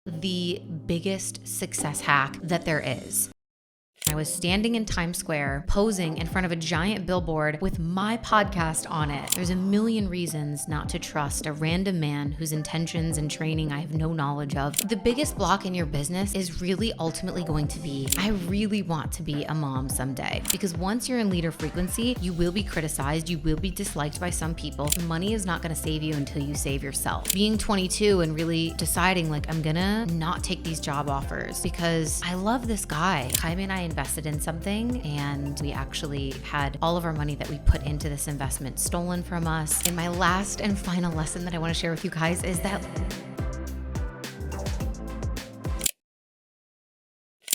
the biggest success hack that there is. I was standing in Times Square, posing in front of a giant billboard with my podcast on it. There's a million reasons not to trust a random man whose intentions and training I have no knowledge of. The biggest block in your business is really ultimately going to be, I really want to be a mom someday. Because once you're in leader frequency, you will be criticized, you will be disliked by some people. Money is not gonna save you until you save yourself. Being 22 and really deciding like, I'm gonna not take these job offers because I love this guy. Jaime and I invested in something and we actually had all of our money that we put into this investment stolen from us. And my last and final lesson that I want to share with you guys is that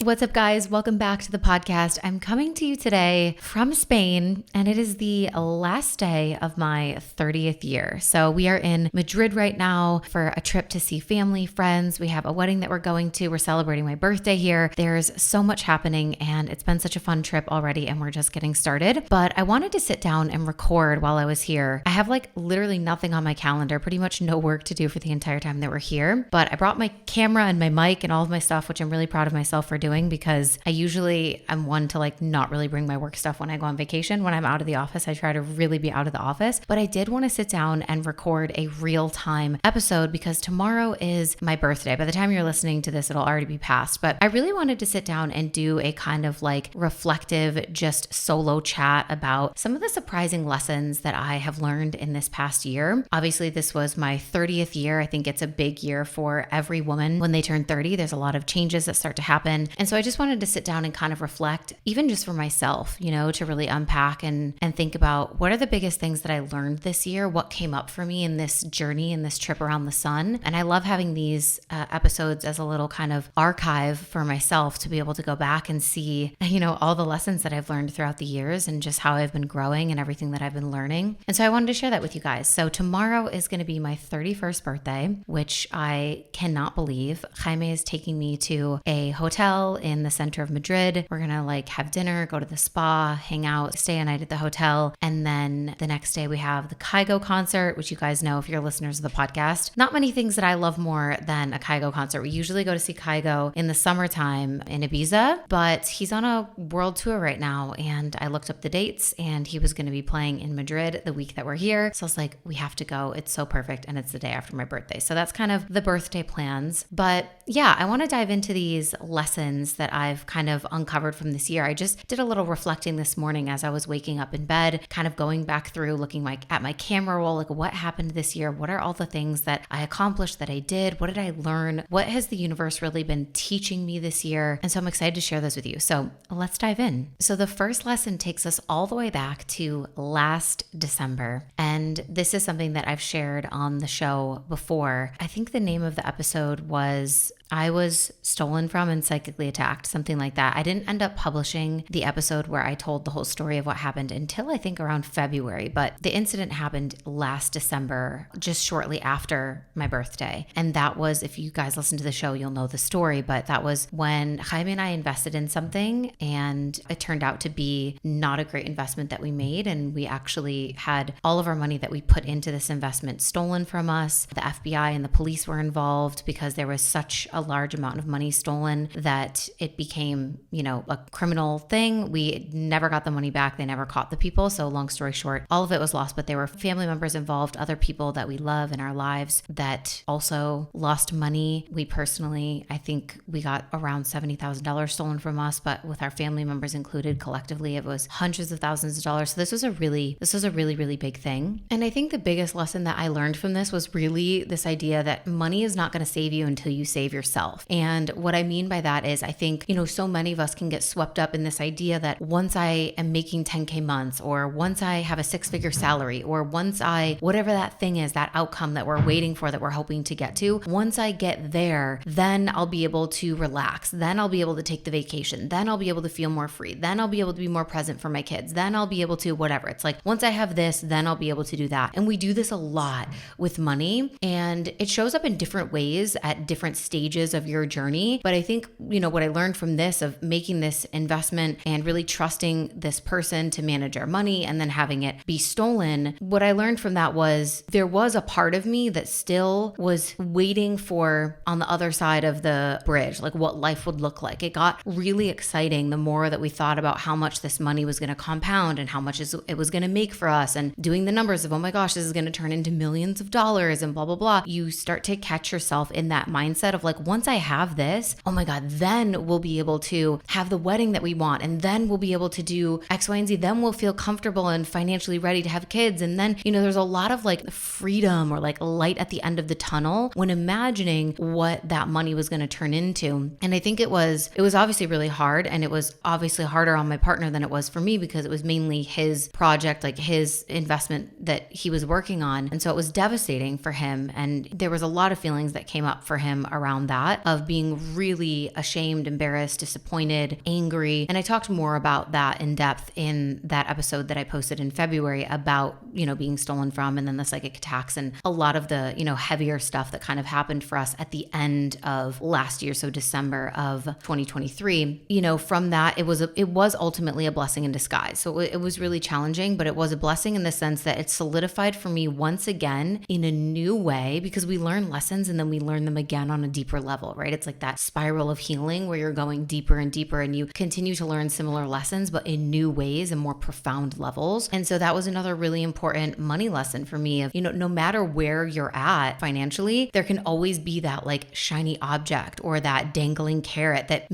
what's up, guys? Welcome back to the podcast. I'm coming to you today from Spain, and it is the last day of my 30th year. So we are in Madrid right now for a trip to see family, friends. We have a wedding that we're going to. We're celebrating my birthday here. There's so much happening, and it's been such a fun trip already, and we're just getting started. But I wanted to sit down and record while I was here. I have like literally nothing on my calendar, pretty much no work to do for the entire time that we're here. But I brought my camera and my mic and all of my stuff, which I'm really proud of myself for doing, because I usually am one to like not really bring my work stuff when I go on vacation. When I'm out of the office, I try to really be out of the office, but I did want to sit down and record a real-time episode because tomorrow is my birthday. By the time you're listening to this, it'll already be past, but I really wanted to sit down and do a kind of like reflective, just solo chat about some of the surprising lessons that I have learned in this past year. Obviously, this was my 30th year. I think it's a big year for every woman. When they turn 30, there's a lot of changes that start to happen. And so I just wanted to sit down and kind of reflect, even just for myself, to really unpack and think about what are the biggest things that I learned this year, what came up for me in this journey, in this trip around the sun. And I love having these episodes as a little kind of archive for myself to be able to go back and see, all the lessons that I've learned throughout the years and just how I've been growing and everything that I've been learning. And so I wanted to share that with you guys. So tomorrow is going to be my 31st birthday, which I cannot believe. Jaime is taking me to a hotel in the center of Madrid. We're gonna have dinner, go to the spa, hang out, stay a night at the hotel. And then the next day we have the Kygo concert, which you guys know if you're listeners of the podcast. Not many things that I love more than a Kygo concert. We usually go to see Kygo in the summertime in Ibiza, but he's on a world tour right now. And I looked up the dates and he was gonna be playing in Madrid the week that we're here. So I was like, we have to go. It's so perfect. And it's the day after my birthday. So that's kind of the birthday plans. But yeah, I wanna dive into these lessons that I've kind of uncovered from this year. I just did a little reflecting this morning as I was waking up in bed, kind of going back through, looking at my camera roll, what happened this year? What are all the things that I accomplished, that I did? What did I learn? What has the universe really been teaching me this year? And so I'm excited to share those with you. So let's dive in. So the first lesson takes us all the way back to last December. And this is something that I've shared on the show before. I think the name of the episode was I was stolen from and psychically attacked, something like that. I didn't end up publishing the episode where I told the whole story of what happened until I think around February, but the incident happened last December, just shortly after my birthday. And that was, if you guys listen to the show, you'll know the story, but that was when Jaime and I invested in something and it turned out to be not a great investment that we made. And we actually had all of our money that we put into this investment stolen from us. The FBI and the police were involved because there was such a large amount of money stolen that it became, a criminal thing. We never got the money back. They never caught the people. So long story short, all of it was lost, but there were family members involved, other people that we love in our lives that also lost money. We personally, I think we got around $70,000 stolen from us, but with our family members included, collectively, it was hundreds of thousands of dollars. So this was a really, really big thing. And I think the biggest lesson that I learned from this was really this idea that money is not going to save you until you save yourself. And what I mean by that is I think, so many of us can get swept up in this idea that once I am making 10K months, or once I have a 6-figure salary, or once whatever that thing is, that outcome that we're waiting for, that we're hoping to get to, once I get there, then I'll be able to relax. Then I'll be able to take the vacation. Then I'll be able to feel more free. Then I'll be able to be more present for my kids. Then I'll be able to whatever. It's like, once I have this, then I'll be able to do that. And we do this a lot with money, and it shows up in different ways at different stages stages of your journey. But I think, what I learned from this, of making this investment and really trusting this person to manage our money and then having it be stolen, what I learned from that was there was a part of me that still was waiting for on the other side of the bridge, like what life would look like. It got really exciting the more that we thought about how much this money was going to compound and how much it was going to make for us, and doing the numbers of, oh my gosh, this is going to turn into millions of dollars and blah, blah, blah. You start to catch yourself in that mindset of like, once I have this, oh my God, then we'll be able to have the wedding that we want. And then we'll be able to do X, Y, and Z. Then we'll feel comfortable and financially ready to have kids. And then, there's a lot of like freedom or like light at the end of the tunnel when imagining what that money was going to turn into. And I think it was obviously really hard, and it was obviously harder on my partner than it was for me because it was mainly his project, like his investment that he was working on. And so it was devastating for him. And there was a lot of feelings that came up for him around that, of being really ashamed, embarrassed, disappointed, angry. And I talked more about that in depth in that episode that I posted in February about, being stolen from, and then the psychic attacks and a lot of the, heavier stuff that kind of happened for us at the end of last year. So December of 2023, from that, it was ultimately a blessing in disguise. So it was really challenging, but it was a blessing in the sense that it solidified for me once again in a new way, because we learn lessons and then we learn them again on a deeper level, right? It's like that spiral of healing where you're going deeper and deeper, and you continue to learn similar lessons, but in new ways and more profound levels. And so that was another really important money lesson for me of, no matter where you're at financially, there can always be that like shiny object or that dangling carrot that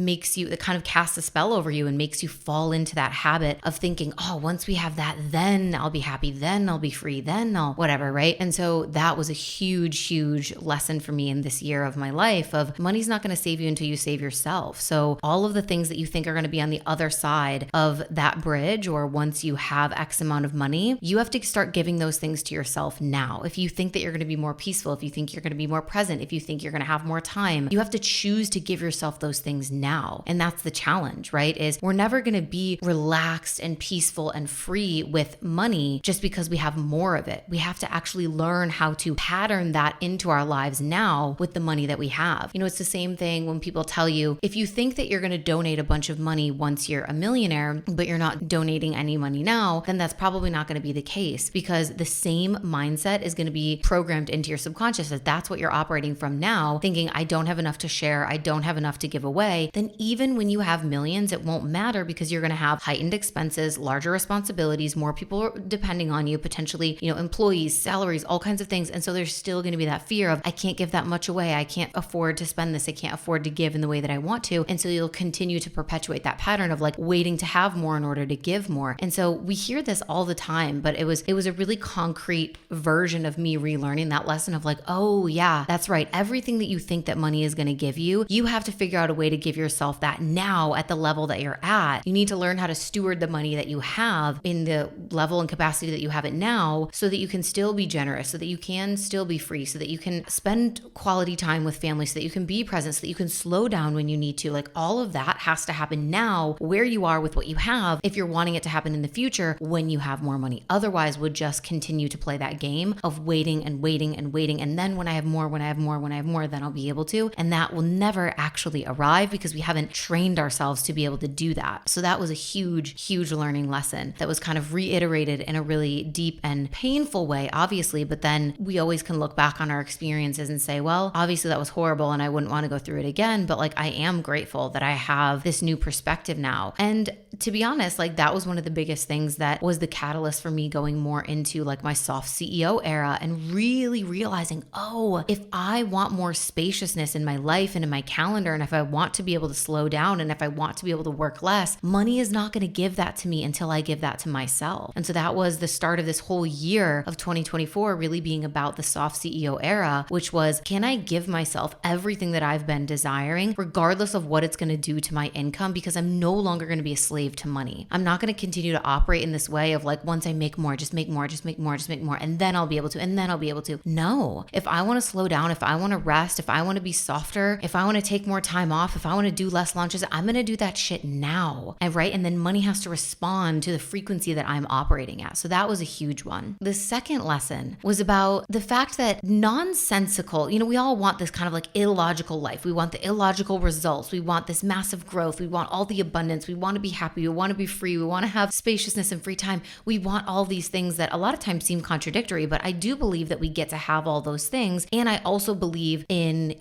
kind of casts a spell over you and makes you fall into that habit of thinking, oh, once we have that, then I'll be happy, then I'll be free, then I'll whatever, right? And so that was a huge, huge lesson for me in this year of my life of money's not going to save you until you save yourself. So all of the things that you think are going to be on the other side of that bridge, or once you have X amount of money, you have to start giving those things to yourself now. If you think that you're going to be more peaceful, if you think you're going to be more present, if you think you're going to have more time, you have to choose to give yourself those things now. And that's the challenge, right? Is we're never going to be relaxed and peaceful and free with money just because we have more of it. We have to actually learn how to pattern that into our lives now with the money that we have. It's the same thing when people tell you, if you think that you're going to donate a bunch of money once you're a millionaire, but you're not donating any money now, then that's probably not going to be the case, because the same mindset is going to be programmed into your subconscious that that's what you're operating from now, thinking I don't have enough to share, I don't have enough to give away. Then even when you have millions, it won't matter, because you're going to have heightened expenses, larger responsibilities, more people depending on you, potentially, employees, salaries, all kinds of things. And so there's still going to be that fear of I can't give that much away. I can't afford to spend this. I can't afford to give in the way that I want to. And so you'll continue to perpetuate that pattern of like waiting to have more in order to give more. And so we hear this all the time, but it was a really concrete version of me relearning that lesson of like, oh yeah, that's right. Everything that you think that money is going to give you, you have to figure out a way to give yourself that now at the level that you're at. You need to learn how to steward the money that you have in the level and capacity that you have it now, so that you can still be generous, so that you can still be free, so that you can spend quality time with family, so that you can be present, so that you can slow down when you need to. Like all of that has to happen now where you are with what you have, if you're wanting it to happen in the future when you have more money. Otherwise, would just continue to play that game of waiting and waiting and waiting. And then when I have more, then I'll be able to. And that will never actually arrive because we haven't trained ourselves to be able to do that. So that was a huge, huge learning lesson that was kind of reiterated in a really deep and painful way, obviously. But then we always can look back on our experiences and say, well, obviously that was horrible and I wouldn't want to go through it again. But like, I am grateful that I have this new perspective now. And to be honest, like that was one of the biggest things that was the catalyst for me going more into like my soft CEO era and really realizing, oh, if I want more spaciousness in my life and in my calendar, and if I want to be able to slow down, and if I want to be able to work less, money is not going to give that to me until I give that to myself. And so that was the start of this whole year of 2024 really being about the soft CEO era, which was, can I give myself everything that I've been desiring, regardless of what it's going to do to my income? Because I'm no longer going to be a slave to money. I'm not going to continue to operate in this way of like, once I make more, just make more, just make more, just make more, and then I'll be able to, and then I'll be able to. No, if I want to slow down, if I want to rest, if I want to be softer, if I want to take more time off, if I want to do less lunches, I'm going to do that shit now. And right. And then money has to respond to the frequency that I'm operating at. So that was a huge one. The second lesson was about the fact that nonsensical, we all want this kind of like illogical life. We want the illogical results. We want this massive growth. We want all the abundance. We want to be happy. We want to be free. We want to have spaciousness and free time. We want all these things that a lot of times seem contradictory, but I do believe that we get to have all those things. And I also believe in,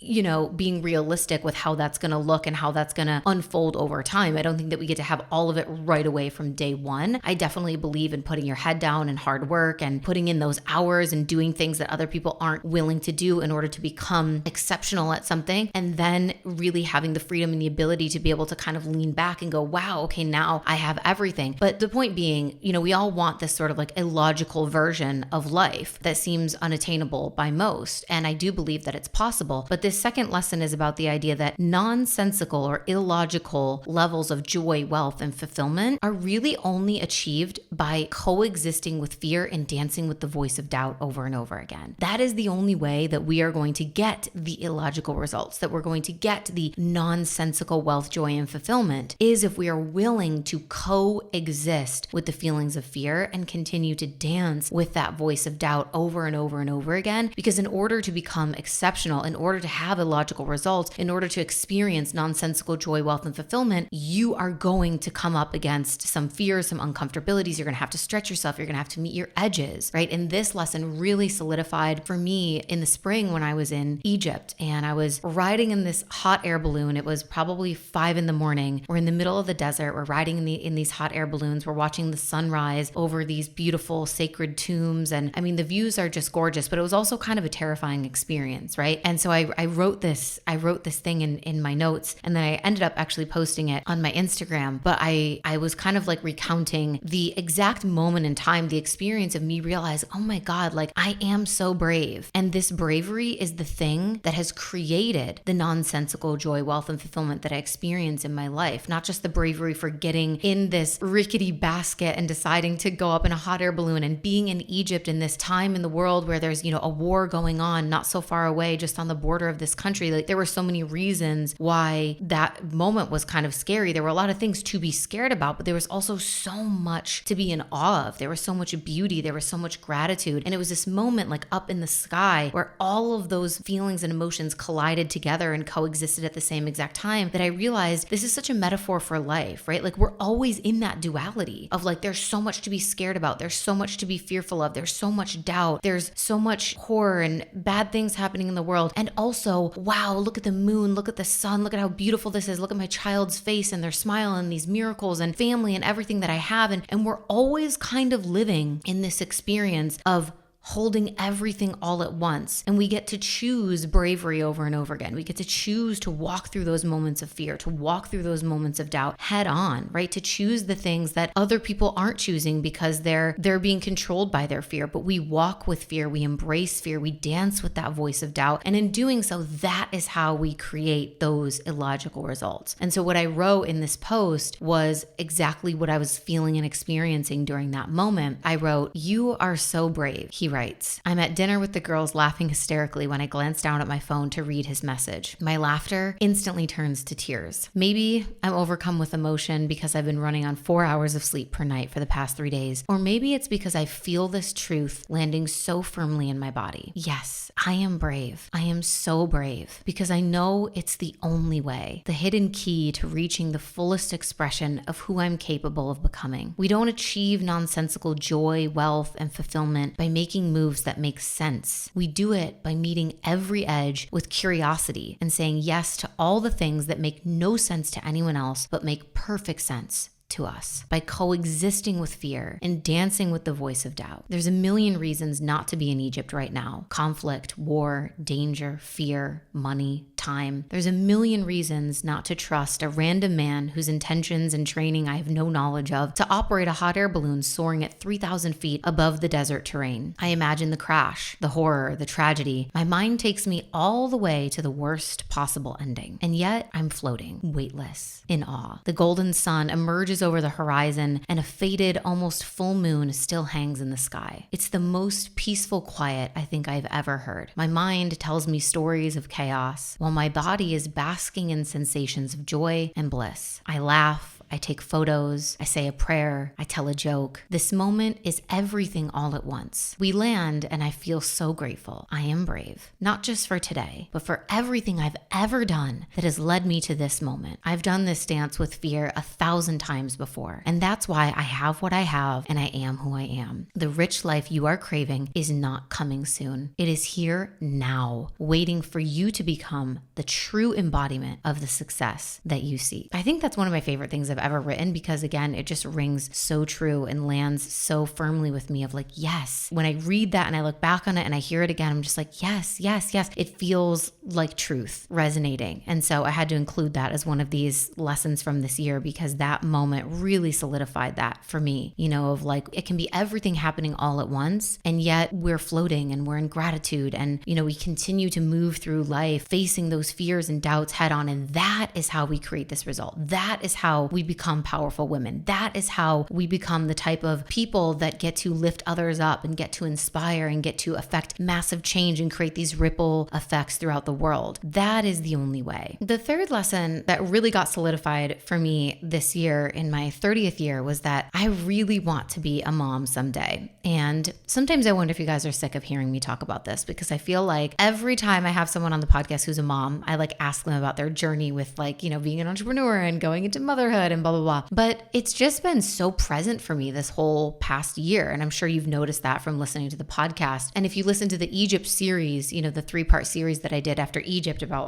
being realistic with how that's going to look and how that's going to unfold over time. I don't think that we get to have all of it right away from day one. I definitely believe in putting your head down and hard work and putting in those hours and doing things that other people aren't willing to do in order to become exceptional at something. And then really having the freedom and the ability to be able to kind of lean back and go, wow, okay, now I have everything. But the point being, we all want this sort of like illogical version of life that seems unattainable by most. And I do believe that it's possible. But this second lesson is about the idea that nonsensical or illogical levels of joy, wealth, and fulfillment are really only achieved by coexisting with fear and dancing with the voice of doubt over and over again. That is the only way that we are going to get the illogical results, that we're going to get the nonsensical wealth, joy, and fulfillment, is if we are willing to coexist with the feelings of fear and continue to dance with that voice of doubt over and over and over again. Because in order to become exceptional, in order to have illogical results, in order to experience nonsensical joy, wealth, and fulfillment, you are going to come up against some fears, some uncomfortabilities. You're going to have to stretch yourself. You're going to have to meet your edges, right? And this lesson really solidified for me in the spring when I was in Egypt and I was riding in this hot air balloon. It was probably 5 a.m. We're in the middle of the desert. We're riding in these hot air balloons. We're watching the sunrise over these beautiful sacred tombs. And I mean, the views are just gorgeous, but it was also kind of a terrifying experience, right? And so I wrote this thing in my notes, and then I ended up actually posting it on my Instagram. But I was kind of like recounting the exact moment in time, the experience of me realizing, oh my God, like I am so brave. And this bravery is the thing that has created the nonsensical joy, wealth, and fulfillment that I experience in my life. Not just the bravery for getting in this rickety basket and deciding to go up in a hot air balloon and being in Egypt in this time in the world where there's, a war going on not so far away, just on the border of this country. Like there were so many reasons why that moment was kind of scary. There were a lot of things to be scared about, but there was also so much to be in awe of. There was so much beauty. There was so much gratitude. And it was this moment like up in the sky where all of those feelings and emotions collided together and coexisted at the same exact time that I realized this is such a metaphor for life, right? Like we're always in that duality of like, there's so much to be scared about. There's so much to be fearful of. There's so much doubt. There's so much horror and bad things happening in the world. And also, wow, look at the moon, look at the sun, look at how beautiful this is. Look at my child's face and their smile and these miracles and family and everything that I have. And we're always kind of living in this experience of holding everything all at once. And we get to choose bravery over and over again. We get to choose to walk through those moments of fear, to walk through those moments of doubt head on, right? To choose the things that other people aren't choosing because they're being controlled by their fear. But we walk with fear, we embrace fear, we dance with that voice of doubt. And in doing so, that is how we create those illogical results. And so what I wrote in this post was exactly what I was feeling and experiencing during that moment. I wrote, "You are so brave," he writes. "I'm at dinner with the girls laughing hysterically when I glance down at my phone to read his message. My laughter instantly turns to tears. Maybe I'm overcome with emotion because I've been running on 4 hours of sleep per night for the past 3 days. Or maybe it's because I feel this truth landing so firmly in my body. Yes, I am brave. I am so brave because I know it's the only way, the hidden key to reaching the fullest expression of who I'm capable of becoming. We don't achieve nonsensical joy, wealth, and fulfillment by making moves that make sense. We do it by meeting every edge with curiosity and saying yes to all the things that make no sense to anyone else but make perfect sense to us, by coexisting with fear and dancing with the voice of doubt. There's a million reasons not to be in Egypt right now. Conflict, war, danger, fear, money, time. There's a million reasons not to trust a random man whose intentions and training I have no knowledge of to operate a hot air balloon soaring at 3,000 feet above the desert terrain. I imagine the crash, the horror, the tragedy. My mind takes me all the way to the worst possible ending. And yet I'm floating, weightless, in awe. The golden sun emerges over the horizon and a faded, almost full moon still hangs in the sky. It's the most peaceful quiet I think I've ever heard. My mind tells me stories of chaos, while my body is basking in sensations of joy and bliss. I laugh, I take photos, I say a prayer, I tell a joke. This moment is everything all at once. We land and I feel so grateful. I am brave, not just for today, but for everything I've ever done that has led me to this moment. I've done this dance with fear 1,000 times before, and that's why I have what I have and I am who I am. The rich life you are craving is not coming soon. It is here now, waiting for you to become the true embodiment of the success that you seek. I think that's one of my favorite things I've ever written because, again, it just rings so true and lands so firmly with me of like, yes. When I read that and I look back on it and I hear it again, I'm just like, yes, yes, yes. It feels like truth resonating. And so I had to include that as one of these lessons from this year because that moment really solidified that for me, of like, it can be everything happening all at once. And yet we're floating and we're in gratitude. And, we continue to move through life, facing those fears and doubts head on. And that is how we create this result. That is how we become powerful women. That is how we become the type of people that get to lift others up and get to inspire and get to affect massive change and create these ripple effects throughout the world. That is the only way. The third lesson that really got solidified for me this year in my 30th year was that I really want to be a mom someday. And sometimes I wonder if you guys are sick of hearing me talk about this because I feel like every time I have someone on the podcast who's a mom, I ask them about their journey with being an entrepreneur and going into motherhood and blah, blah, blah. But it's just been so present for me this whole past year. And I'm sure you've noticed that from listening to the podcast. And if you listen to the Egypt series, the 3-part series that I did after Egypt about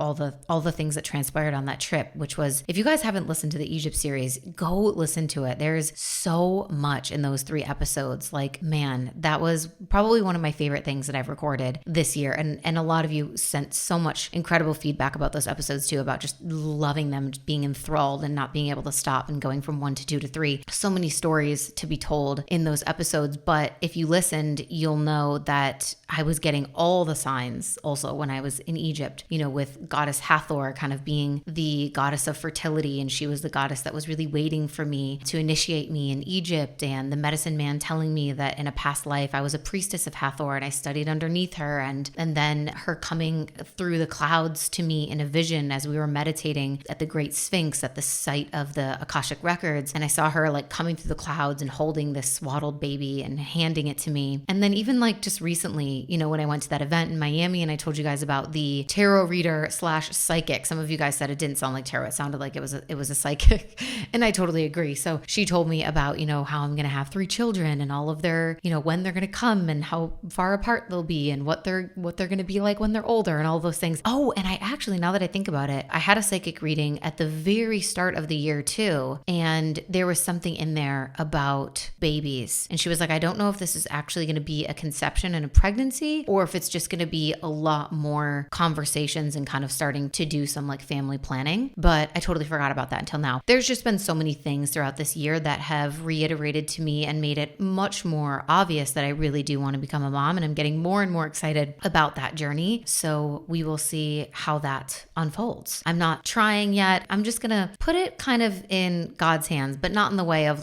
all the things that transpired on that trip, which was, if you guys haven't listened to the Egypt series, go listen to it. There's so much in those 3 episodes. Man, that was probably one of my favorite things that I've recorded this year. And a lot of you sent so much incredible feedback about those episodes too, about just loving them, being enthralled and not being able to stop and going from 1 to 2 to 3. So many stories to be told in those episodes. But if you listened, you'll know that I was getting all the signs also when I was in Egypt, with goddess Hathor kind of being the goddess of fertility. And she was the goddess that was really waiting for me to initiate me in Egypt. And the medicine man telling me that in a past life, I was a priestess of Hathor and I studied underneath her. And then her coming through the clouds to me in a vision as we were meditating at the Great Sphinx at the site of the Akashic Records. And I saw her coming through the clouds and holding this swaddled baby and handing it to me. And then even just recently, when I went to that event in Miami and I told you guys about the tarot reader / psychic, some of you guys said it didn't sound like tarot. It sounded like it was a psychic. And I totally agree. So she told me about, how I'm going to have 3 children and all of their, when they're going to come and how far apart they'll be and what they're going to be like when they're older and all those things. Oh, and I actually, now that I think about it, I had a psychic reading at the very start of the year too. And there was something in there about babies. And she was like, I don't know if this is actually going to be a conception and a pregnancy or if it's just going to be a lot more conversations and kind of starting to do some family planning. But I totally forgot about that until now. There's just been so many things throughout this year that have reiterated to me and made it much more obvious that I really do want to become a mom. And I'm getting more and more excited about that journey. So we will see how that unfolds. I'm not trying yet. I'm just going to put it kind of in God's hands, but not in the way of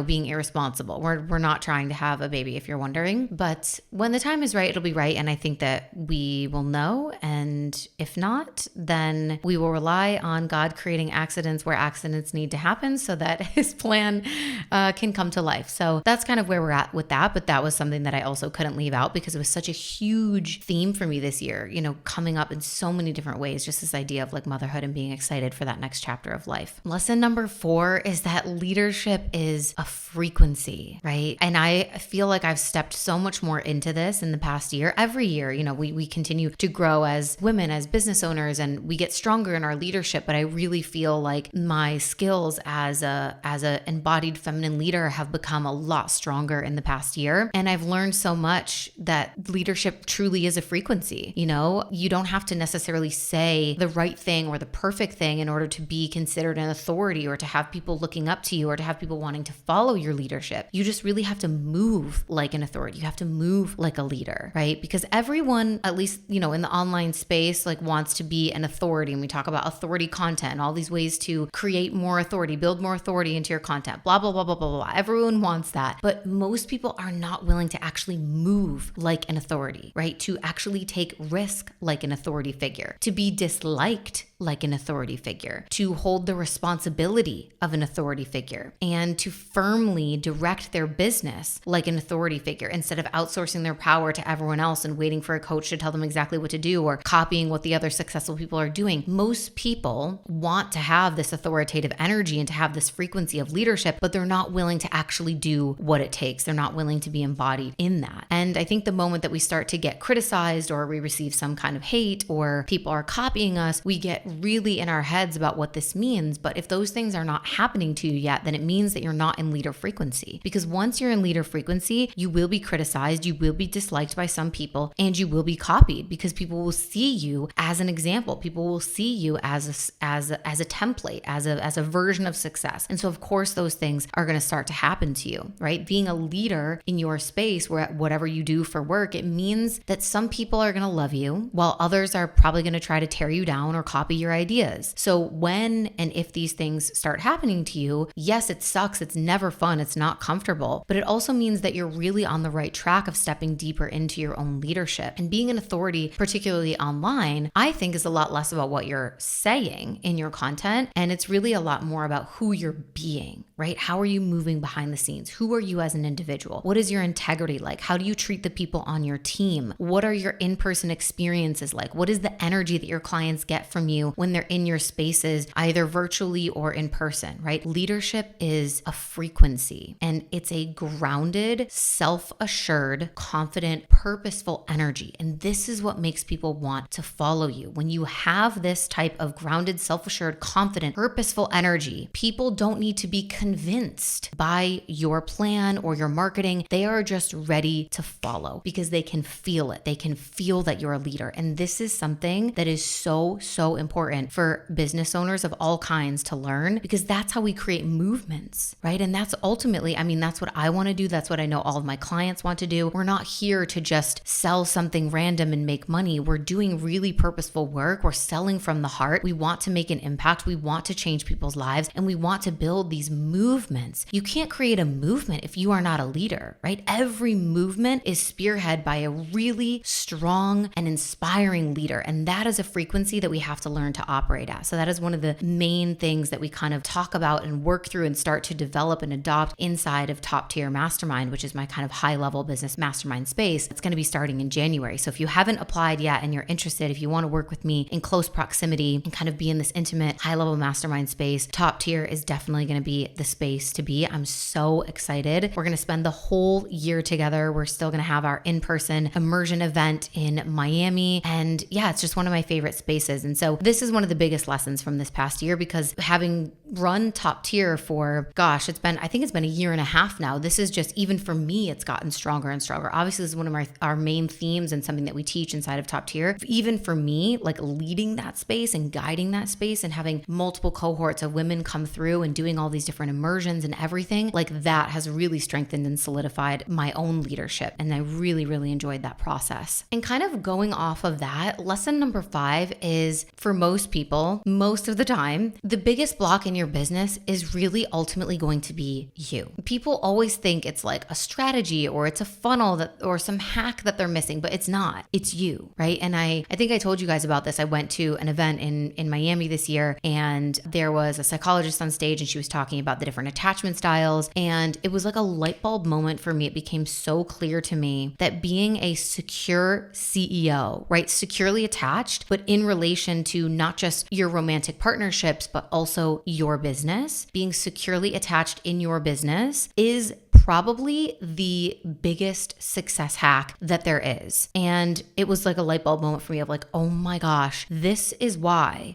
being irresponsible. We're not trying to have a baby if you're wondering, but when the time is right, it'll be right. And I think that we will know. And if not, then we will rely on God creating accidents where accidents need to happen so that his plan can come to life. So that's kind of where we're at with that. But that was something that I also couldn't leave out because it was such a huge theme for me this year, coming up in so many different ways, just this idea of motherhood and being excited for that next chapter of life. Lesson number 4 is that leadership is a frequency, right? And I feel like I've stepped so much more into this in the past year. Every year, we continue to grow as women, as business owners, and we get stronger in our leadership. But I really feel like my skills as a embodied feminine leader have become a lot stronger in the past year. And I've learned so much that leadership truly is a frequency. You don't have to necessarily say the right thing or the perfect thing in order to be considered an authority or to have people looking up to you or to have people wanting to follow your leadership. You just really have to move like an authority. You have to move like a leader, right? Because everyone, at least, in the online space, wants to be an authority. And we talk about authority content and all these ways to create more authority, build more authority into your content, blah, blah, blah, blah, blah, blah. Everyone wants that. But most people are not willing to actually move like an authority, right? To actually take risk like an authority figure, to be disliked like an authority figure, to hold the responsibility responsibility of an authority figure and to firmly direct their business like an authority figure instead of outsourcing their power to everyone else and waiting for a coach to tell them exactly what to do or copying what the other successful people are doing. Most people want to have this authoritative energy and to have this frequency of leadership, but they're not willing to actually do what it takes. They're not willing to be embodied in that. And I think the moment that we start to get criticized or we receive some kind of hate or people are copying us, we get really in our heads about what this means. But if those things are not happening to you yet, then it means that you're not in leader frequency. Because once you're in leader frequency, you will be criticized, you will be disliked by some people, and you will be copied because people will see you as an example. People will see you as a template, as a version of success. And so of course those things are going to start to happen to you, right? Being a leader in your space, where whatever you do for work, it means that some people are going to love you while others are probably going to try to tear you down or copy your ideas. So when and if these things start happening to you, yes, it sucks. It's never fun. It's not comfortable, but it also means that you're really on the right track of stepping deeper into your own leadership. And being an authority, particularly online, I think is a lot less about what you're saying in your content. And it's really a lot more about who you're being, right? How are you moving behind the scenes? Who are you as an individual? What is your integrity like? How do you treat the people on your team? What are your in-person experiences like? What is the energy that your clients get from you when they're in your spaces, either virtually or in person, right? Leadership is a frequency, and it's a grounded, self-assured, confident, purposeful energy. And this is what makes people want to follow you. When you have this type of grounded, self-assured, confident, purposeful energy, people don't need to be convinced by your plan or your marketing. They are just ready to follow because they can feel it. They can feel that you're a leader. And this is something that is so, so important for business owners of all kinds to learn, because that's how we create movements, right? And that's ultimately, that's what I want to do. That's what I know all of my clients want to do. We're not here to just sell something random and make money. We're doing really purposeful work. We're selling from the heart. We want to make an impact. We want to change people's lives, and we want to build these movements. You can't create a movement if you are not a leader, right? Every movement is spearheaded by a really strong and inspiring leader. And that is a frequency that we have to learn to operate at. So that is one of the main things that we kind of talk about and work through and start to develop and adopt inside of Top Tier Mastermind, which is my kind of high level business mastermind space. It's going to be starting in January. So if you haven't applied yet and you're interested, if you want to work with me in close proximity and kind of be in this intimate high level mastermind space, Top Tier is definitely going to be the space to be. I'm so excited. We're going to spend the whole year together. We're still going to have our in-person immersion event in Miami. And yeah, it's just one of my favorite spaces. And so this is one of the biggest lessons from this past year, because having run Top Tier for, I think it's been a year and a half now. This is just, even for me, it's gotten stronger and stronger. Obviously, this is one of our main themes and something that we teach inside of Top Tier. Even for me, like leading that space and guiding that space and having multiple cohorts of women come through and doing all these different immersions and everything, like that has really strengthened and solidified my own leadership. And I really, really enjoyed that process. And kind of going off of that, lesson number 5 is, for most people, most of the time, the biggest block in your business is really ultimately going to be you. People always think it's like a strategy or it's a funnel or some hack that they're missing, but it's not. It's you, right? And I think I told you guys about this. I went to an event in Miami this year, and there was a psychologist on stage, and she was talking about the different attachment styles. And it was like a light bulb moment for me. It became so clear to me that being a secure CEO, right? Securely attached, but in relation to not just your romantic partnerships, but also your business, being securely attached in your business is probably the biggest success hack that there is. And it was like a light bulb moment for me of like, oh my gosh, this is why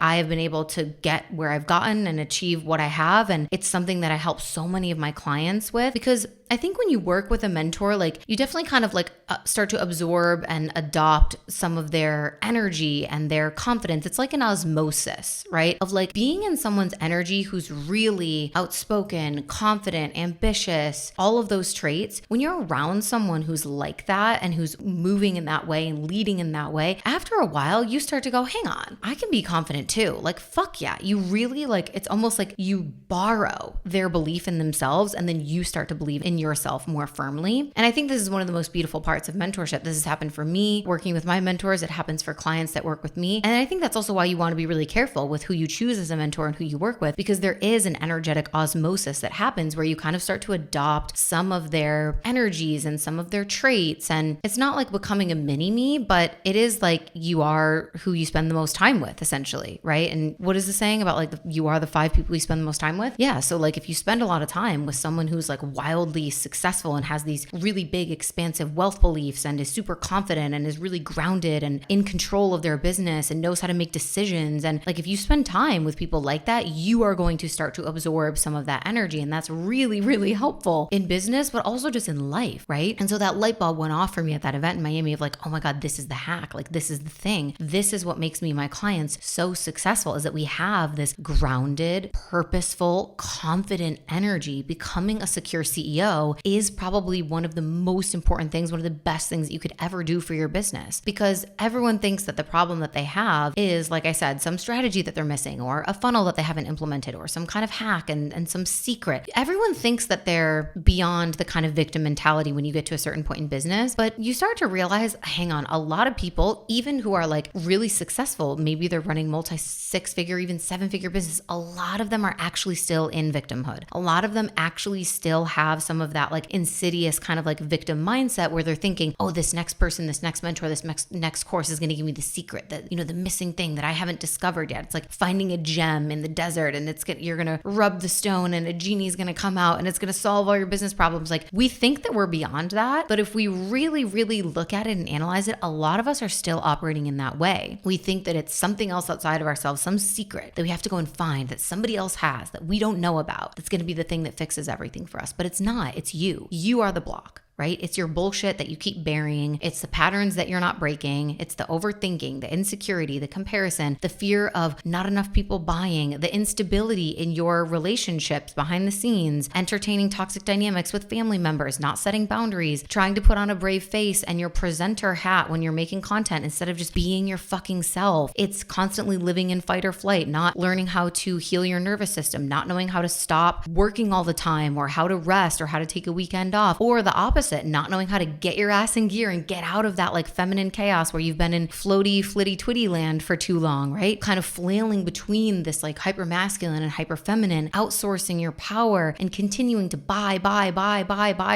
I have been able to get where I've gotten and achieve what I have. And it's something that I help so many of my clients with, because I think when you work with a mentor, like you definitely kind of like start to absorb and adopt some of their energy and their confidence. It's like an osmosis, right? Of like being in someone's energy who's really outspoken, confident, ambitious, all of those traits. When you're around someone who's like that and who's moving in that way and leading in that way, after a while, you start to go, hang on, I can be confident too. Like, fuck yeah. You really like, it's almost like you borrow their belief in themselves, and then you start to believe in in yourself more firmly. And I think this is one of the most beautiful parts of mentorship. This has happened for me working with my mentors. It happens for clients that work with me. And I think that's also why you want to be really careful with who you choose as a mentor and who you work with, because there is an energetic osmosis that happens where you kind of start to adopt some of their energies and some of their traits. And it's not like becoming a mini me, but it is like you are who you spend the most time with, essentially, right? And what is the saying about like you are the 5 people you spend the most time with? Yeah. So like if you spend a lot of time with someone who's like wildly successful and has these really big, expansive wealth beliefs and is super confident and is really grounded and in control of their business and knows how to make decisions. And like if you spend time with people like that, you are going to start to absorb some of that energy. And that's really, really helpful in business, but also just in life, right? And so that light bulb went off for me at that event in Miami of like, oh my God, this is the hack. Like this is the thing. This is what makes me and my clients so successful, is that we have this grounded, purposeful, confident energy. Becoming a secure CEO is probably one of the most important things, one of the best things that you could ever do for your business, because everyone thinks that the problem that they have is, like I said, some strategy that they're missing or a funnel that they haven't implemented or some kind of hack and some secret. Everyone thinks that they're beyond the kind of victim mentality when you get to a certain point in business, but you start to realize, hang on, a lot of people, even who are like really successful, maybe they're running multi 6-figure, even 7-figure business, a lot of them are actually still in victimhood. A lot of them actually still have some of that like insidious kind of like victim mindset where they're thinking, oh, this next person, this next mentor, this next course is going to give me the secret, that, you know, the missing thing that I haven't discovered yet. It's like finding a gem in the desert and you're going to rub the stone and a genie's going to come out and it's going to solve all your business problems. Like we think that we're beyond that, but if we really, really look at it and analyze it, a lot of us are still operating in that way. We think that it's something else outside of ourselves, some secret that we have to go and find that somebody else has that we don't know about, that's going to be the thing that fixes everything for us. But it's not. It's you. You are the block. Right? It's your bullshit that you keep burying. It's the patterns that you're not breaking. It's the overthinking, the insecurity, the comparison, the fear of not enough people buying, the instability in your relationships behind the scenes, entertaining toxic dynamics with family members, not setting boundaries, trying to put on a brave face and your presenter hat when you're making content instead of just being your fucking self. It's constantly living in fight or flight, not learning how to heal your nervous system, not knowing how to stop working all the time or how to rest or how to take a weekend off, or the opposite, not knowing how to get your ass in gear and get out of that like feminine chaos where you've been in floaty, flitty, twitty land for too long, right? Kind of flailing between this like hyper masculine and hyper feminine, outsourcing your power and continuing to buy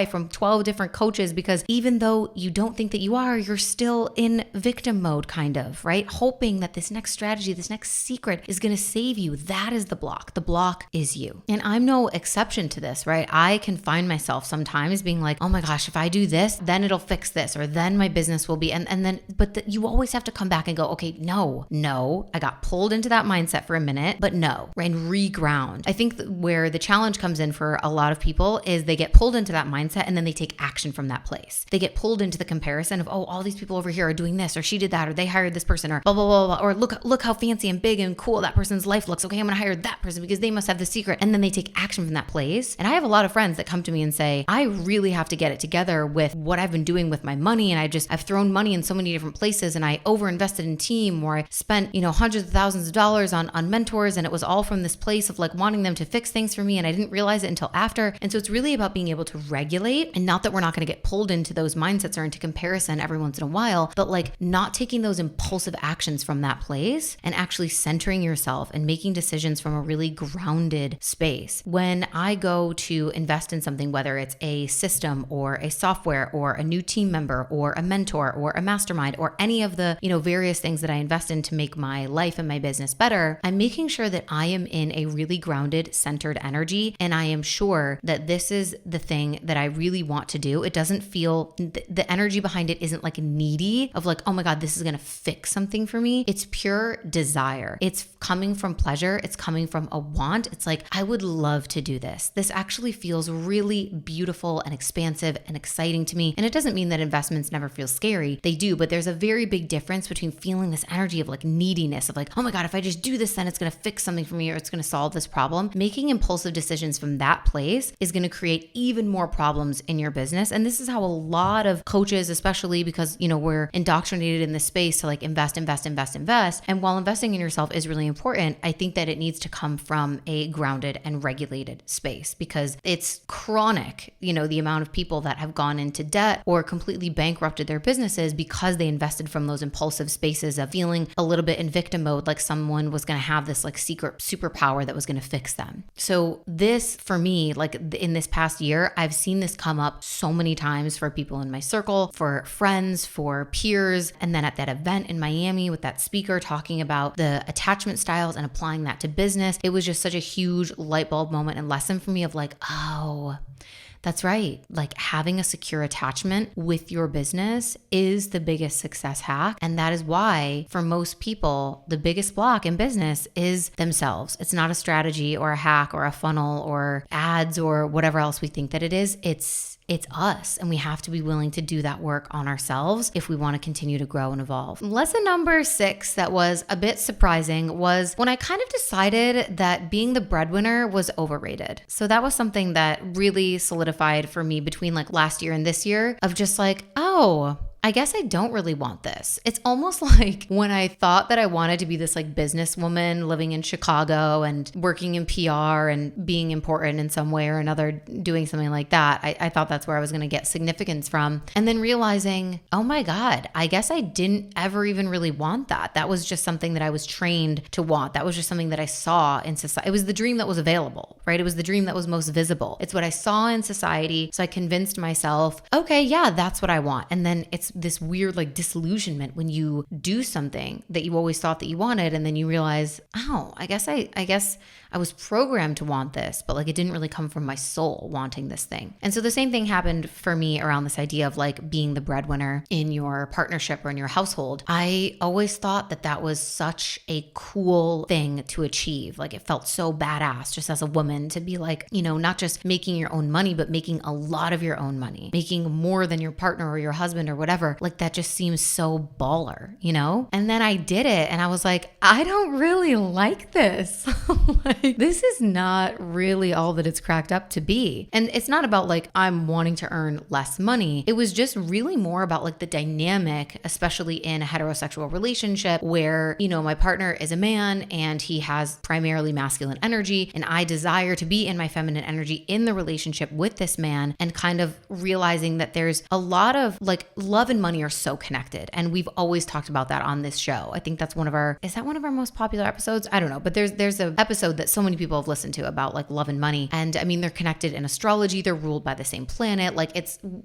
from 12 different coaches, because even though you don't think that you are, you're still in victim mode, kind of, right? Hoping that this next strategy, this next secret is going to save you. That is the block. The block is you. And I'm no exception to this, right? I can find myself sometimes being like, oh my gosh, if I do this, then it'll fix this, or then my business will be, and then, but you always have to come back and go, okay, no, I got pulled into that mindset for a minute, but no, right? And reground. I think where the challenge comes in for a lot of people is they get pulled into that mindset and then they take action from that place. They get pulled into the comparison of, oh, all these people over here are doing this, or she did that, or they hired this person, or blah, blah, blah, blah, or look how fancy and big and cool that person's life looks. Okay, I'm going to hire that person because they must have the secret. And then they take action from that place. And I have a lot of friends that come to me and say, I really have to get it together with what I've been doing with my money. And I've thrown money in so many different places, and I overinvested in team, or I spent, hundreds of thousands of dollars on mentors. And it was all from this place of like wanting them to fix things for me. And I didn't realize it until after. And so it's really about being able to regulate, and not that we're not going to get pulled into those mindsets or into comparison every once in a while, but like not taking those impulsive actions from that place and actually centering yourself and making decisions from a really grounded space. When I go to invest in something, whether it's a system or a software or a new team member or a mentor or a mastermind or any of the, various things that I invest in to make my life and my business better, I'm making sure that I am in a really grounded, centered energy. And I am sure that this is the thing that I really want to do. It doesn't feel, the energy behind it isn't like needy of like, oh my God, this is going to fix something for me. It's pure desire. It's coming from pleasure. It's coming from a want. It's like, I would love to do this. This actually feels really beautiful and expansive and exciting to me. And it doesn't mean that investments never feel scary. They do, but there's a very big difference between feeling this energy of like neediness of like, oh my God, if I just do this, then it's going to fix something for me or it's going to solve this problem. Making impulsive decisions from that place is going to create even more problems in your business. And this is how a lot of coaches, especially because, we're indoctrinated in this space to like invest. And while investing in yourself is really important, I think that it needs to come from a grounded and regulated space because it's chronic, the amount of people that have gone into debt or completely bankrupted their businesses because they invested from those impulsive spaces of feeling a little bit in victim mode, like someone was going to have this like secret superpower that was going to fix them. So this for me, like in this past year, I've seen this come up so many times for people in my circle, for friends, for peers. And then at that event in Miami with that speaker talking about the attachment styles and applying that to business, it was just such a huge light bulb moment and lesson for me of like, oh, that's right. Like having a secure attachment with your business is the biggest success hack. And that is why for most people, the biggest block in business is themselves. It's not a strategy or a hack or a funnel or ads or whatever else we think that it is. It's us, and we have to be willing to do that work on ourselves if we want to continue to grow and evolve. Lesson number 6 that was a bit surprising was when I kind of decided that being the breadwinner was overrated. So that was something that really solidified for me between like last year and this year of just like, oh, I guess I don't really want this. It's almost like when I thought that I wanted to be this like businesswoman living in Chicago and working in PR and being important in some way or another, doing something like that. I thought that's where I was going to get significance from. And then realizing, oh my God, I guess I didn't ever even really want that. That was just something that I was trained to want. That was just something that I saw in society. It was the dream that was available, right? It was the dream that was most visible. It's what I saw in society. So I convinced myself, okay, yeah, that's what I want. And then it's this weird like disillusionment when you do something that you always thought that you wanted and then you realize, oh, I guess I was programmed to want this, but like it didn't really come from my soul wanting this thing. And so the same thing happened for me around this idea of like being the breadwinner in your partnership or in your household. I always thought that that was such a cool thing to achieve. Like it felt so badass just as a woman to be like, not just making your own money, but making a lot of your own money, making more than your partner or your husband or whatever. Like that just seems so baller, And then I did it and I was like, I don't really like this. Like, this is not really all that it's cracked up to be. And it's not about like, I'm wanting to earn less money. It was just really more about like the dynamic, especially in a heterosexual relationship where, my partner is a man and he has primarily masculine energy. And I desire to be in my feminine energy in the relationship with this man and kind of realizing that there's a lot of like love and money are so connected. And we've always talked about that on this show. I think that's is that one of our most popular episodes? I don't know, but there's an episode that so many people have listened to about like love and money. And I mean, they're connected in astrology. They're ruled by the same planet. Like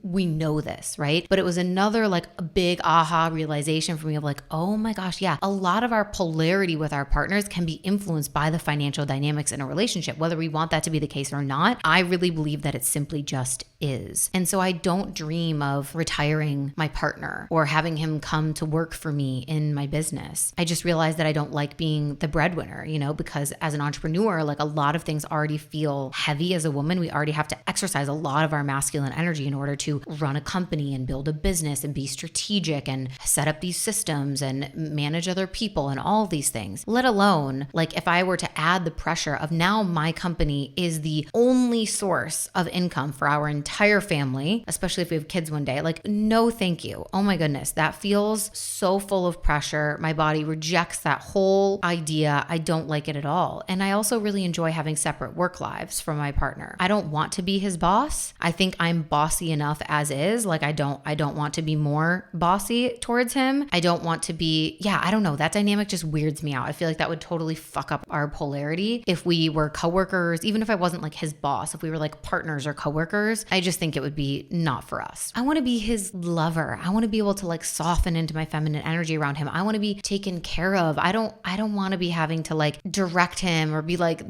we know this, right? But it was another like a big aha realization for me of like, oh my gosh, yeah, a lot of our polarity with our partners can be influenced by the financial dynamics in a relationship, whether we want that to be the case or not. I really believe that it simply just is. And so I don't dream of retiring my partner or having him come to work for me in my business. I just realized that I don't like being the breadwinner, because as an entrepreneur, like a lot of things already feel heavy as a woman. We already have to exercise a lot of our masculine energy in order to run a company and build a business and be strategic and set up these systems and manage other people and all these things. Let alone like if I were to add the pressure of now my company is the only source of income for our entire family, especially if we have kids one day, like no, thank you. Oh my goodness. That feels so full of pressure. My body rejects that whole idea. I don't like it at all. And I also really enjoy having separate work lives from my partner. I don't want to be his boss. I think I'm bossy enough as is. Like I don't want to be more bossy towards him. I don't want to be, I don't know. That dynamic just weirds me out. I feel like that would totally fuck up our polarity if we were coworkers, even if I wasn't like his boss, if we were like partners or coworkers. I just think it would be not for us. I want to be his lover. I want to be able to like soften into my feminine energy around him. I want to be taken care of. I don't want to be having to like direct him or be like,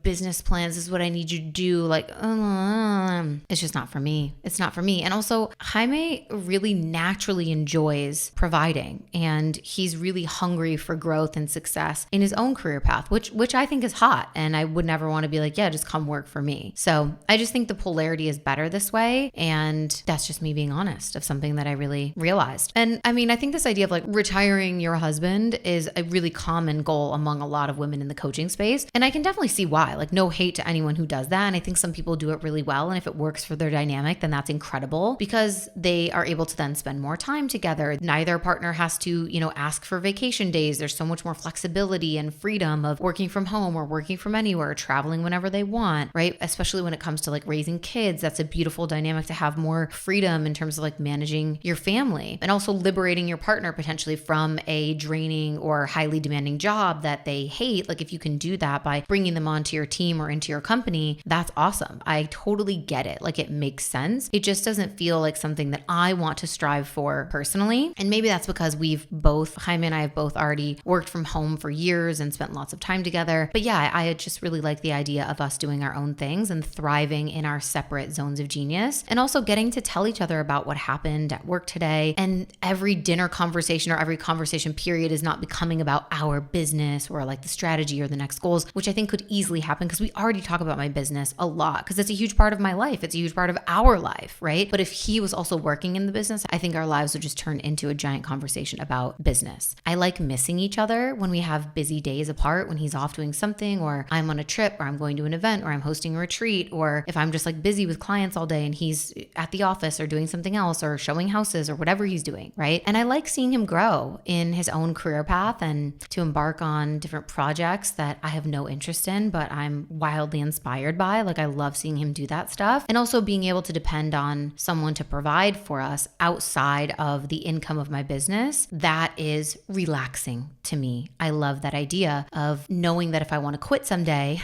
business plans this is what I need you to do. Like, it's just not for me. It's not for me. And also Jaime really naturally enjoys providing and he's really hungry for growth and success in his own career path, which I think is hot. And I would never want to be like, yeah, just come work for me. So I just think the polarity is better better this way. And that's just me being honest of something that I really realized. And I mean, I think this idea of like retiring your husband is a really common goal among a lot of women in the coaching space. And I can definitely see why. Like, no hate to anyone who does that. And I think some people do it really well. And if it works for their dynamic, then that's incredible because they are able to then spend more time together. Neither partner has to, ask for vacation days. There's so much more flexibility and freedom of working from home or working from anywhere, traveling whenever they want, right? Especially when it comes to like raising kids. That's a beautiful dynamic to have more freedom in terms of like managing your family and also liberating your partner potentially from a draining or highly demanding job that they hate. Like if you can do that by bringing them onto your team or into your company, that's awesome. I totally get it. Like it makes sense. It just doesn't feel like something that I want to strive for personally. And maybe that's because Jaime and I have both already worked from home for years and spent lots of time together. But yeah, I just really like the idea of us doing our own things and thriving in our separate zones of genius, and also getting to tell each other about what happened at work today. And every dinner conversation or every conversation period is not becoming about our business or like the strategy or the next goals, which I think could easily happen because we already talk about my business a lot because it's a huge part of my life. It's a huge part of our life, right? But if he was also working in the business, I think our lives would just turn into a giant conversation about business. I like missing each other when we have busy days apart, when he's off doing something, or I'm on a trip, or I'm going to an event, or I'm hosting a retreat, or if I'm just like busy with clients all day and he's at the office or doing something else or showing houses or whatever he's doing, right? And I like seeing him grow in his own career path and to embark on different projects that I have no interest in, but I'm wildly inspired by. Like I love seeing him do that stuff. And also being able to depend on someone to provide for us outside of the income of my business, that is relaxing to me. I love that idea of knowing that if I want to quit someday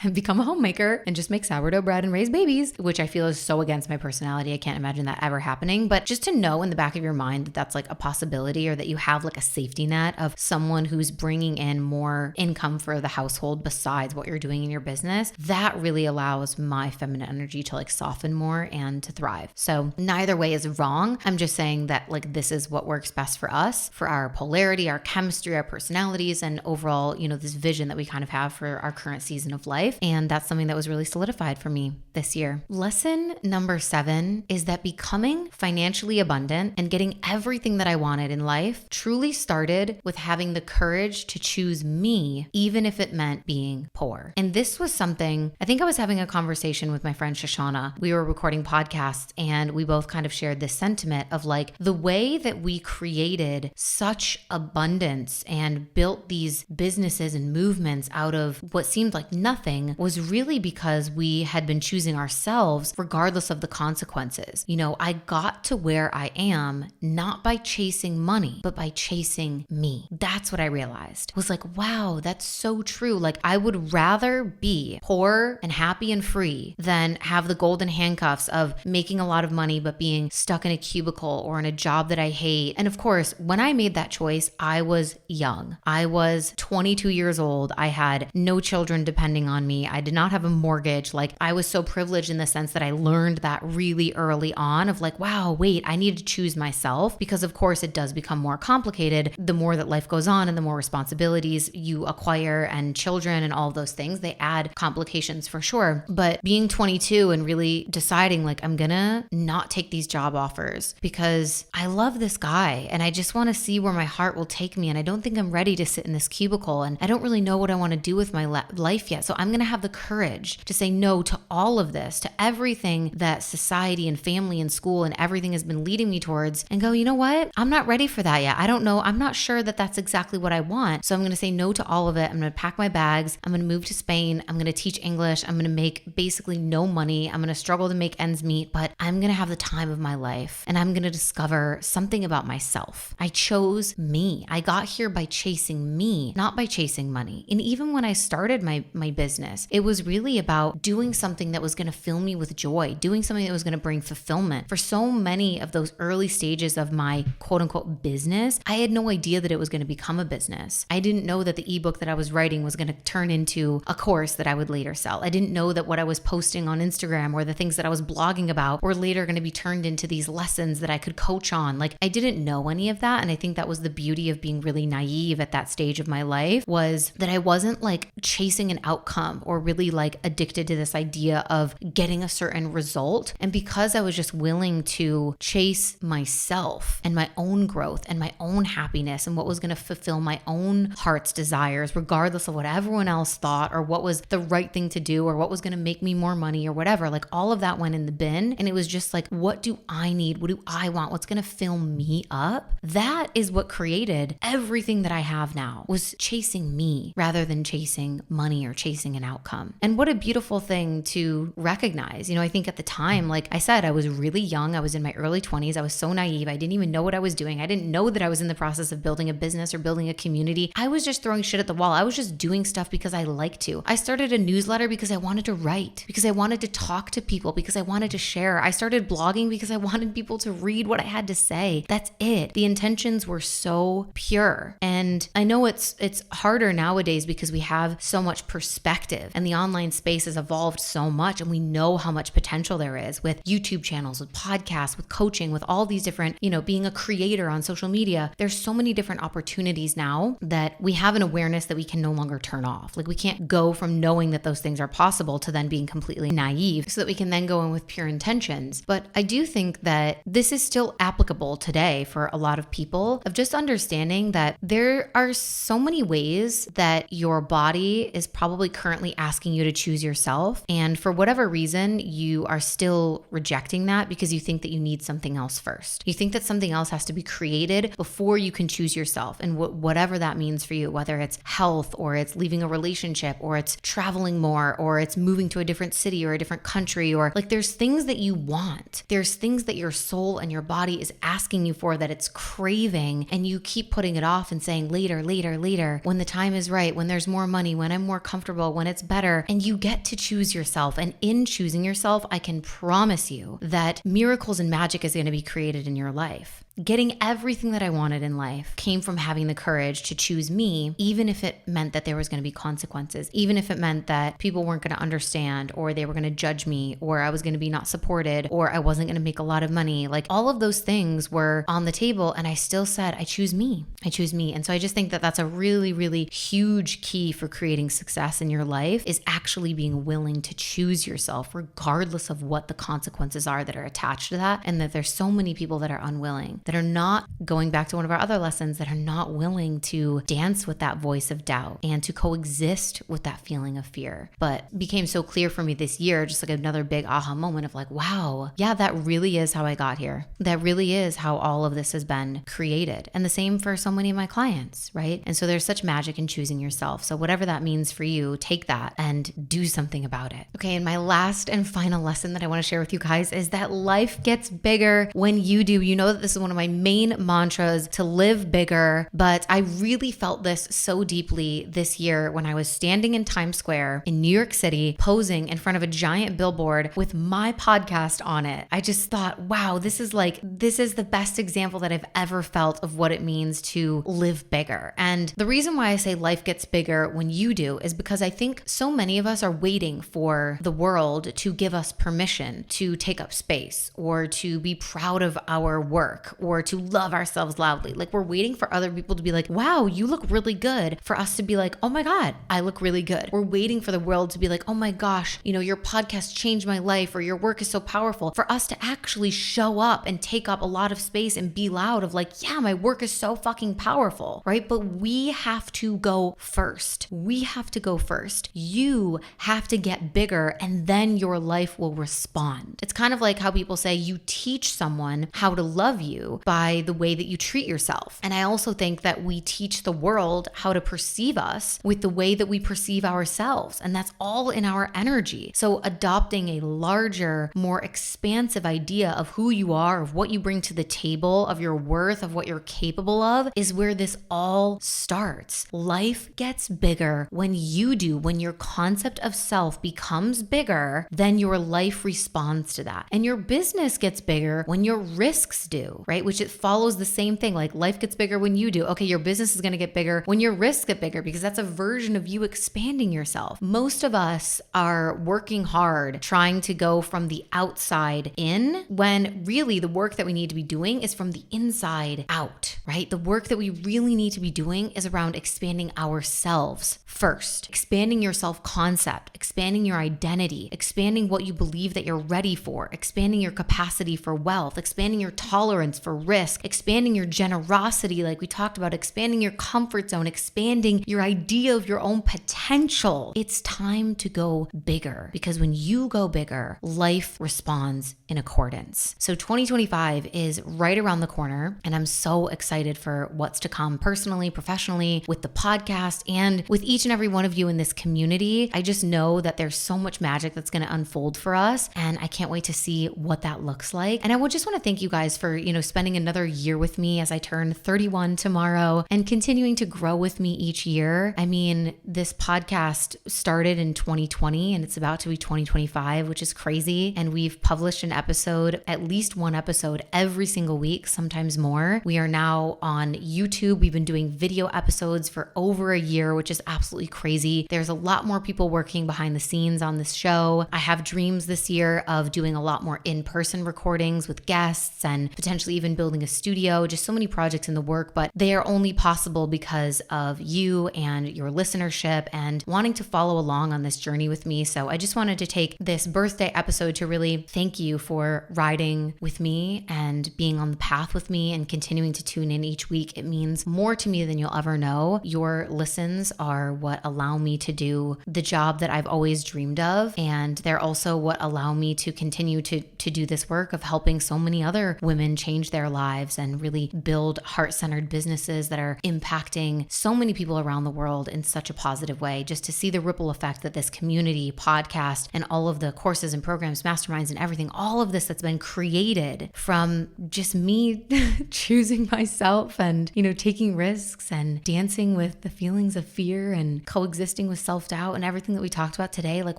and become a homemaker and just make sourdough bread and raise babies, which I feel is so against my personality. I can't imagine that ever happening. But just to know in the back of your mind that that's like a possibility, or that you have like a safety net of someone who's bringing in more income for the household besides what you're doing in your business, that really allows my feminine energy to like soften more and to thrive. So neither way is wrong. I'm just saying that like this is what works best for us, for our polarity, our chemistry, our personalities, and overall, this vision that we kind of have for our current season of life. And that's something that was really solidified for me this year. Lesson number 7 is that becoming financially abundant and getting everything that I wanted in life truly started with having the courage to choose me, even if it meant being poor. And this was something, I think I was having a conversation with my friend Shoshana. We were recording podcasts and we both kind of shared this sentiment of like the way that we created such abundance and built these businesses and movements out of what seemed like nothing was really because we had been choosing ourselves regardless of the consequences. I got to where I am not by chasing money, but by chasing me. That's what I realized. Was like, wow, that's so true. Like I would rather be poor and happy and free than have the golden handcuffs of making a lot of money, but being stuck in a cubicle or in a job that I hate. And of course, when I made that choice, I was young. I was 22 years old. I had no children depending on me. I did not have a mortgage. Like I was so privileged in the sense that I learned that really early on of like, wow, wait, I need to choose myself, because of course it does become more complicated the more that life goes on and the more responsibilities you acquire and children and all of those things, they add complications for sure. But being 22 and really deciding like, I'm gonna not take these job offers because I love this guy and I just want to see where my heart will take me. And I don't think I'm ready to sit in this cubicle and I don't really know what I want to do with my life yet. So I'm going to have the courage to say no to all of this, to everything that society and family and school and everything has been leading me towards, and go, you know what? I'm not ready for that yet. I don't know. I'm not sure that that's exactly what I want. So I'm going to say no to all of it. I'm going to pack my bags. I'm going to move to Spain. I'm going to teach English. I'm going to make basically no money. I'm going to struggle to make ends meet, but I'm going to have the time of my life and I'm going to discover something about myself. I chose me. I got here by chasing me, not by chasing money. And even when I started my business, it was really about doing something that was going to fill me with joy, doing something that was going to bring fulfillment. For so many of those early stages of my quote unquote business, I had no idea that it was going to become a business. I didn't know that the ebook that I was writing was going to turn into a course that I would later sell. I didn't know that what I was posting on Instagram or the things that I was blogging about were later going to be turned into these lessons that I could coach on. Like I didn't know any of that. And I think that was the beauty of being really naive at that stage of my life, was that I wasn't like chasing an outcome outcome or really like addicted to this idea of getting a certain result. And because I was just willing to chase myself and my own growth and my own happiness and what was going to fulfill my own heart's desires, regardless of what everyone else thought or what was the right thing to do or what was going to make me more money or whatever, like all of that went in the bin. And it was just like, what do I need? What do I want? What's going to fill me up? That is what created everything that I have now, was chasing me rather than chasing money or chasing an outcome. And what a beautiful thing to recognize. I think at the time, like I said, I was really young. I was in my early 20s. I was so naive. I didn't even know what I was doing. I didn't know that I was in the process of building a business or building a community. I was just throwing shit at the wall. I was just doing stuff because I like to. I started a newsletter because I wanted to write, because I wanted to talk to people, because I wanted to share. I started blogging because I wanted people to read what I had to say. That's it. The intentions were so pure. And I know it's harder nowadays because we have so much perspective and the online space has evolved so much, and we know how much potential there is with YouTube channels, with podcasts, with coaching, with all these different, being a creator on social media. There's so many different opportunities now that we have an awareness that we can no longer turn off. Like we can't go from knowing that those things are possible to then being completely naive so that we can then go in with pure intentions. But I do think that this is still applicable today for a lot of people, of just understanding that there are so many ways that your body is probably currently asking you to choose yourself. And for whatever reason, you are still rejecting that because you think that you need something else first. You think that something else has to be created before you can choose yourself. And whatever that means for you, whether it's health or it's leaving a relationship or it's traveling more or it's moving to a different city or a different country, or like there's things that you want. There's things that your soul and your body is asking you for, that it's craving, and you keep putting it off and saying later, later, later, when the time is right, when there's more money, when I'm more comfortable, when it's better. And you get to choose yourself. And in choosing yourself, I can promise you that miracles and magic is going to be created in your life. Getting everything that I wanted in life came from having the courage to choose me, even if it meant that there was going to be consequences, even if it meant that people weren't going to understand, or they were going to judge me, or I was going to be not supported, or I wasn't going to make a lot of money. Like all of those things were on the table, and I still said, I choose me. I choose me. And so I just think that that's a really, really huge key for creating success in your life, is actually being willing to choose yourself, regardless of what the consequences are that are attached to that. And that there's so many people that are unwilling, that are not, going back to one of our other lessons, that are not willing to dance with that voice of doubt and to coexist with that feeling of fear. But it became so clear for me this year, just like another big aha moment of like, wow, yeah, that really is how I got here. That really is how all of this has been created. And the same for so many of my clients, right? And so there's such magic in choosing yourself. So whatever that means for you, take that and do something about it. Okay, and my last and final lesson that I want to share with you guys is that life gets bigger when you do. You know that this is one of my main mantras, to live bigger, but I really felt this so deeply this year when I was standing in Times Square in New York City, posing in front of a giant billboard with my podcast on it. I just thought, wow, this is the best example that I've ever felt of what it means to live bigger. And the reason why I say life gets bigger when you do is because I think so many of us are waiting for the world to give us permission to take up space, or to be proud of our work, or to love ourselves loudly. Like we're waiting for other people to be like, wow, you look really good, for us to be like, oh my God, I look really good. We're waiting for the world to be like, oh my gosh, your podcast changed my life, or your work is so powerful, for us to actually show up and take up a lot of space and be loud of like, yeah, my work is so fucking powerful, right? But we have to go first. We have to go first. You have to get bigger, and then your life will respond. It's kind of like how people say you teach someone how to love you by the way that you treat yourself. And I also think that we teach the world how to perceive us with the way that we perceive ourselves. And that's all in our energy. So adopting a larger, more expansive idea of who you are, of what you bring to the table, of your worth, of what you're capable of, is where this all starts. Life gets bigger when you do. When your concept of self becomes bigger, then your life responds to that. And your business gets bigger when your risks do, right? right? Which it follows the same thing. Like life gets bigger when you do. Okay, your business is going to get bigger when your risks get bigger because that's a version of you expanding yourself. Most of us are working hard trying to go from the outside in when really the work that we need to be doing is from the inside out, right? The work that we really need to be doing is around expanding ourselves first, expanding your self-concept, expanding your identity, expanding what you believe that you're ready for, expanding your capacity for wealth, expanding your tolerance for risk, expanding your generosity, like we talked about, expanding your comfort zone, expanding your idea of your own potential. It's time to go bigger because when you go bigger, life responds in accordance. So 2025 is right around the corner, and I'm so excited for what's to come personally, professionally, with the podcast, and with each and every one of you in this community. I just know that there's so much magic that's going to unfold for us, and I can't wait to see what that looks like. And I would just want to thank you guys for, spending another year with me as I turn 31 tomorrow and continuing to grow with me each year. I mean, this podcast started in 2020 and it's about to be 2025, which is crazy. And we've published an episode, at least one episode every single week, sometimes more. We are now on YouTube. We've been doing video episodes for over a year, which is absolutely crazy. There's a lot more people working behind the scenes on this show. I have dreams this year of doing a lot more in-person recordings with guests and potentially even building a studio, just so many projects in the work, but they are only possible because of you and your listenership and wanting to follow along on this journey with me. So I just wanted to take this birthday episode to really thank you for riding with me and being on the path with me and continuing to tune in each week. It means more to me than you'll ever know. Your listens are what allow me to do the job that I've always dreamed of. And they're also what allow me to continue to do this work of helping so many other women change their lives and really build heart-centered businesses that are impacting so many people around the world in such a positive way. Just to see the ripple effect that this community, podcast, and all of the courses and programs, masterminds, and everything, all of this that's been created from just me choosing myself and, taking risks and dancing with the feelings of fear and coexisting with self-doubt and everything that we talked about today. Like,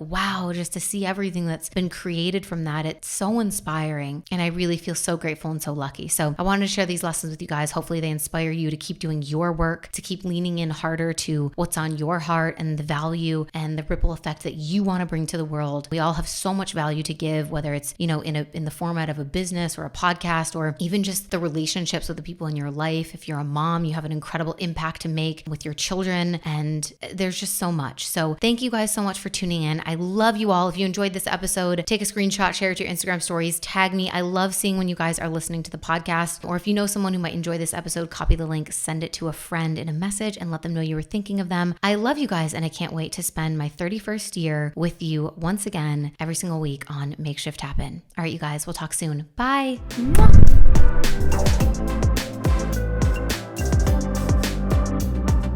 wow, just to see everything that's been created from that. It's so inspiring. And I really feel so grateful and so lucky. So I wanted to share these lessons with you guys. Hopefully they inspire you to keep doing your work, to keep leaning in harder to what's on your heart and the value and the ripple effect that you want to bring to the world. We all have so much value to give, whether it's, in the format of a business or a podcast, or even just the relationships with the people in your life. If you're a mom, you have an incredible impact to make with your children, and there's just so much. So thank you guys so much for tuning in. I love you all. If you enjoyed this episode, take a screenshot, share it to your Instagram stories, tag me. I love seeing when you guys are listening to the podcast. Or if you know someone who might enjoy this episode, copy the link, send it to a friend in a message, and let them know you were thinking of them. I love you guys, and I can't wait to spend my 31st year with you once again every single week on Make Shift Happen. All right, you guys, we'll talk soon. Bye. Mwah.